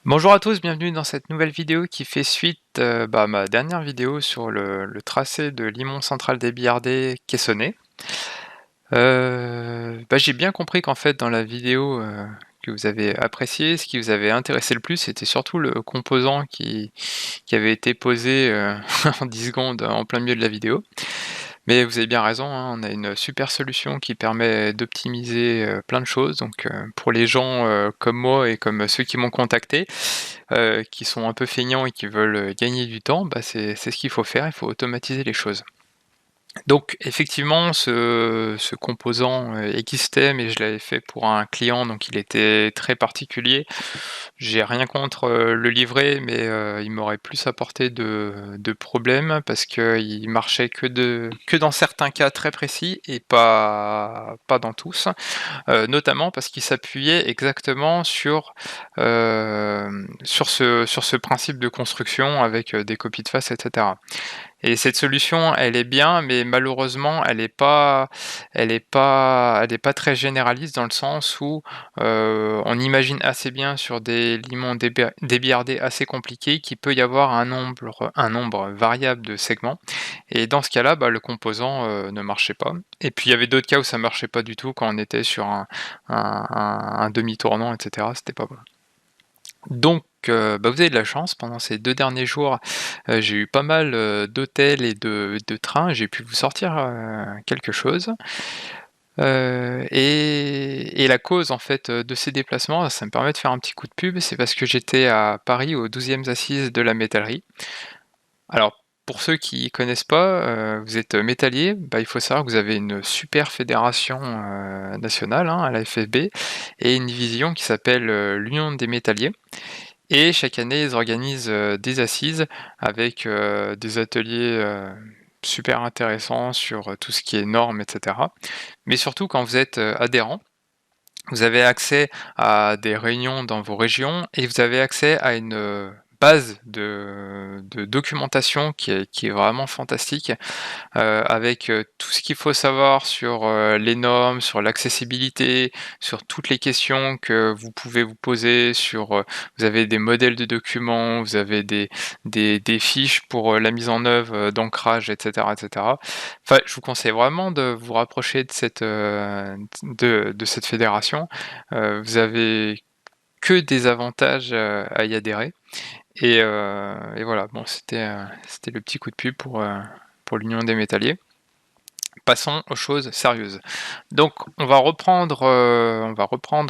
Bonjour à tous, bienvenue dans cette nouvelle vidéo qui fait suite à ma dernière vidéo sur le tracé de Limon Central des Billardais-Caissonay. J'ai bien compris qu'en fait dans la vidéo que vous avez appréciée, ce qui vous avait intéressé le plus, c'était surtout le composant qui avait été posé en 10 secondes en plein milieu de la vidéo. Mais vous avez bien raison, hein, on a une super solution qui permet d'optimiser plein de choses. Donc pour les gens comme moi et comme ceux qui m'ont contacté, qui sont un peu feignants et qui veulent gagner du temps, c'est ce qu'il faut faire, il faut automatiser les choses. Donc effectivement, ce composant existait, mais je l'avais fait pour un client, donc il était très particulier. J'ai rien contre le livret, mais il m'aurait plus apporté de problèmes parce qu'il marchait que dans certains cas très précis et pas dans tous. Notamment parce qu'il s'appuyait exactement sur ce principe de construction avec des copies de face, et cetera. Et cette solution, elle est bien, mais malheureusement, elle est pas très généraliste dans le sens où on imagine assez bien sur des limons débillardés assez compliqués qu'il peut y avoir un nombre variable de segments. Et dans ce cas-là, le composant ne marchait pas. Et puis il y avait d'autres cas où ça marchait pas du tout quand on était sur un demi-tournant, etc. C'était pas bon. Donc, vous avez de la chance. Pendant ces 2 derniers jours, j'ai eu pas mal, d'hôtels et de trains. J'ai pu vous sortir, quelque chose. Et la cause, en fait, de ces déplacements, ça me permet de faire un petit coup de pub, c'est parce que j'étais à Paris aux 12e assises de la métallerie. Alors, pour ceux qui connaissent pas, vous êtes métallier, il faut savoir que vous avez une super fédération, nationale, hein, à la FFB, et une division qui s'appelle, l'Union des métalliers. Et chaque année, ils organisent des assises avec des ateliers super intéressants sur tout ce qui est normes, etc. Mais surtout, quand vous êtes adhérent, vous avez accès à des réunions dans vos régions et vous avez accès à une base de documentation qui est vraiment fantastique, avec tout ce qu'il faut savoir sur les normes, sur l'accessibilité, sur toutes les questions que vous pouvez vous poser, vous avez des modèles de documents, vous avez des fiches pour la mise en œuvre d'ancrage, etc., etc. Enfin, je vous conseille vraiment de vous rapprocher de cette fédération. Vous avez que des avantages à y adhérer. Et voilà, bon, c'était le petit coup de pub pour l'Union des métalliers. Passons aux choses sérieuses. Donc on va reprendre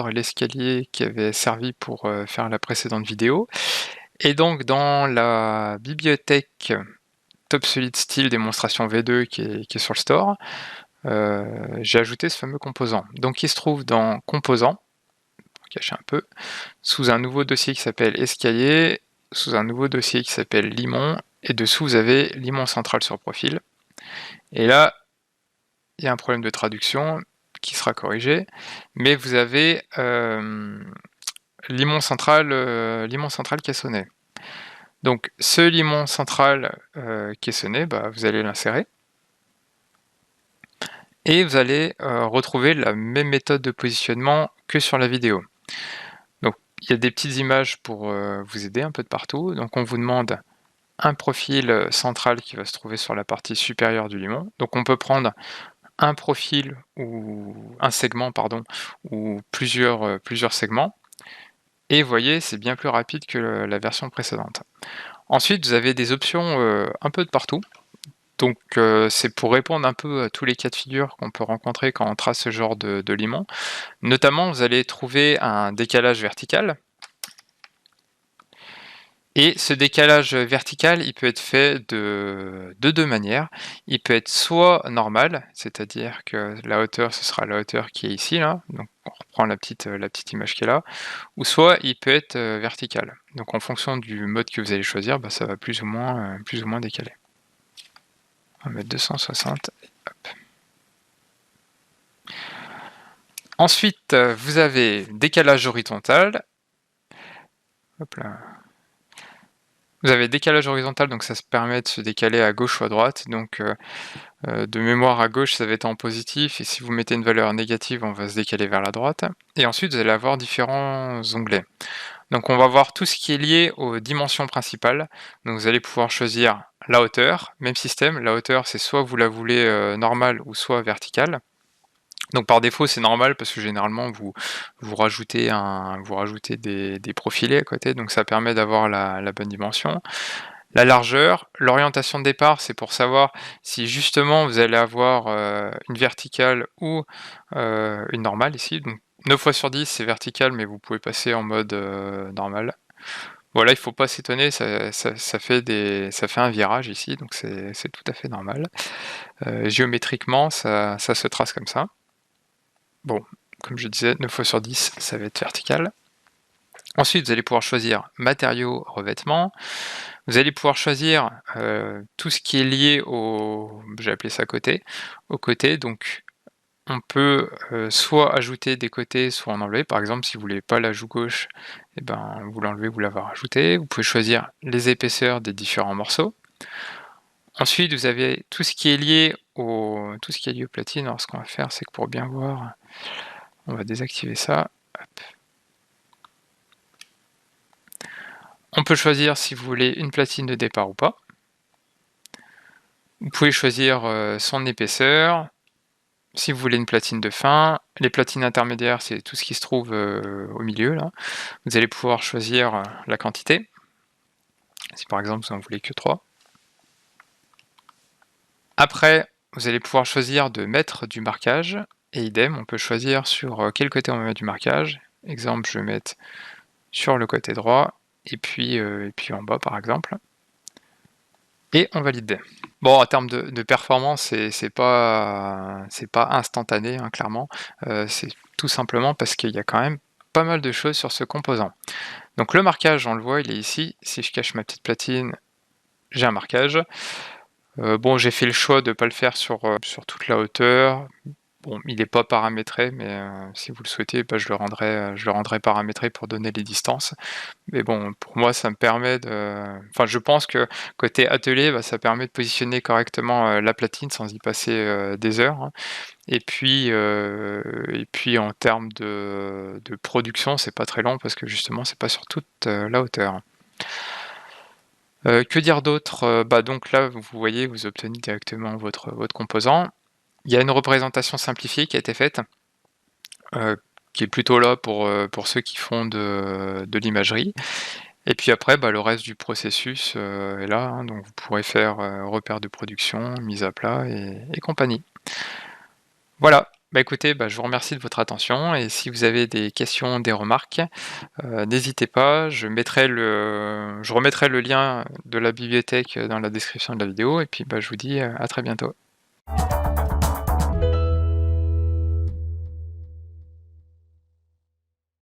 l'escalier qui avait servi pour faire la précédente vidéo. Et donc dans la bibliothèque Top Solid Steel démonstration V2 qui est sur le store, j'ai ajouté ce fameux composant. Donc il se trouve dans composants, pour cacher un peu, sous un nouveau dossier qui s'appelle escalier, sous un nouveau dossier qui s'appelle limon, et dessous vous avez limon central sur profil. Et là, il y a un problème de traduction qui sera corrigé, mais vous avez limon central caissonné. Donc ce limon central caissonné, vous allez l'insérer et vous allez retrouver la même méthode de positionnement que sur la vidéo. Donc il y a des petites images pour vous aider un peu de partout. Donc on vous demande un profil central qui va se trouver sur la partie supérieure du limon. Donc on peut prendre un profil ou un segment, pardon, ou plusieurs segments. Et vous voyez, c'est bien plus rapide que la version précédente. Ensuite, vous avez des options un peu de partout. Donc c'est pour répondre un peu à tous les cas de figure qu'on peut rencontrer quand on trace ce genre de limon. Notamment, vous allez trouver un décalage vertical. Et ce décalage vertical, il peut être fait de deux manières. Il peut être soit normal, c'est-à-dire que la hauteur, ce sera la hauteur qui est ici, là. Donc on reprend la petite image qui est là. Ou soit il peut être vertical. Donc en fonction du mode que vous allez choisir, ça va plus ou moins décaler. On va mettre 260. Hop. Ensuite, vous avez décalage horizontal. Hop là. Vous avez décalage horizontal, donc ça se permet de se décaler à gauche ou à droite. Donc de mémoire à gauche, ça va être en positif, et si vous mettez une valeur négative, on va se décaler vers la droite. Et ensuite, vous allez avoir différents onglets. Donc on va voir tout ce qui est lié aux dimensions principales. Donc vous allez pouvoir choisir la hauteur, même système. La hauteur, c'est soit vous la voulez normale ou soit verticale. Donc par défaut, c'est normal parce que généralement vous rajoutez des profilés à côté, donc ça permet d'avoir la bonne dimension. La largeur, l'orientation de départ, c'est pour savoir si justement vous allez avoir, une verticale ou, une normale ici. Donc 9 fois sur 10 c'est vertical, mais vous pouvez passer en mode, normal. Voilà, il faut pas s'étonner, ça fait un virage ici, donc c'est tout à fait normal. Géométriquement, ça se trace comme ça. Bon, comme je disais, 9 fois sur 10 ça va être vertical. Ensuite, vous allez pouvoir choisir matériaux, revêtements. Vous allez pouvoir choisir, tout ce qui est lié au j'ai appelé ça côté, au côté. Donc on peut, soit ajouter des côtés, soit en enlever. Par exemple, si vous voulez pas l'ajout gauche, et ben, vous l'enlevez, vous la rajouté. Vous pouvez choisir les épaisseurs des différents morceaux. Ensuite, vous avez tout ce qui est lié aux platines. Alors ce qu'on va faire, c'est que pour bien voir, on va désactiver ça. Hop. On peut choisir si vous voulez une platine de départ ou pas. Vous pouvez choisir, son épaisseur, si vous voulez une platine de fin. Les platines intermédiaires, c'est tout ce qui se trouve, au milieu là. Vous allez pouvoir choisir, la quantité. Si par exemple vous en voulez que 3. Après, vous allez pouvoir choisir de mettre du marquage et idem, on peut choisir sur, quel côté on va mettre du marquage. Exemple, je vais mettre sur le côté droit et puis en bas par exemple. Et on valide. Bon, en termes de performance, c'est pas instantané, hein, clairement. C'est tout simplement parce qu'il y a quand même pas mal de choses sur ce composant. Donc le marquage, on le voit, il est ici. Si je cache ma petite platine, j'ai un marquage. Bon, j'ai fait le choix de ne pas le faire sur toute la hauteur. Bon, il n'est pas paramétré, mais si vous le souhaitez, bah, je le rendrai paramétré pour donner les distances. Mais bon, pour moi, ça me permet enfin, je pense que côté atelier, bah, ça permet de positionner correctement, la platine sans y passer, des heures, hein. Et puis en termes de production, c'est pas très long parce que justement, c'est pas sur toute, la hauteur. Que dire d'autre? Bah, donc là, vous voyez, vous obtenez directement votre composant. Il y a une représentation simplifiée qui a été faite, heu, qui est plutôt là pour ceux qui font de l'imagerie. Et puis après, bah, le reste du processus, est là, hein, donc vous pourrez faire, repère de production, mise à plat et compagnie. Voilà, bah, écoutez, bah, je vous remercie de votre attention et si vous avez des questions, des remarques, n'hésitez pas, je remettrai le lien de la bibliothèque dans la description de la vidéo et puis, bah, je vous dis, à très bientôt.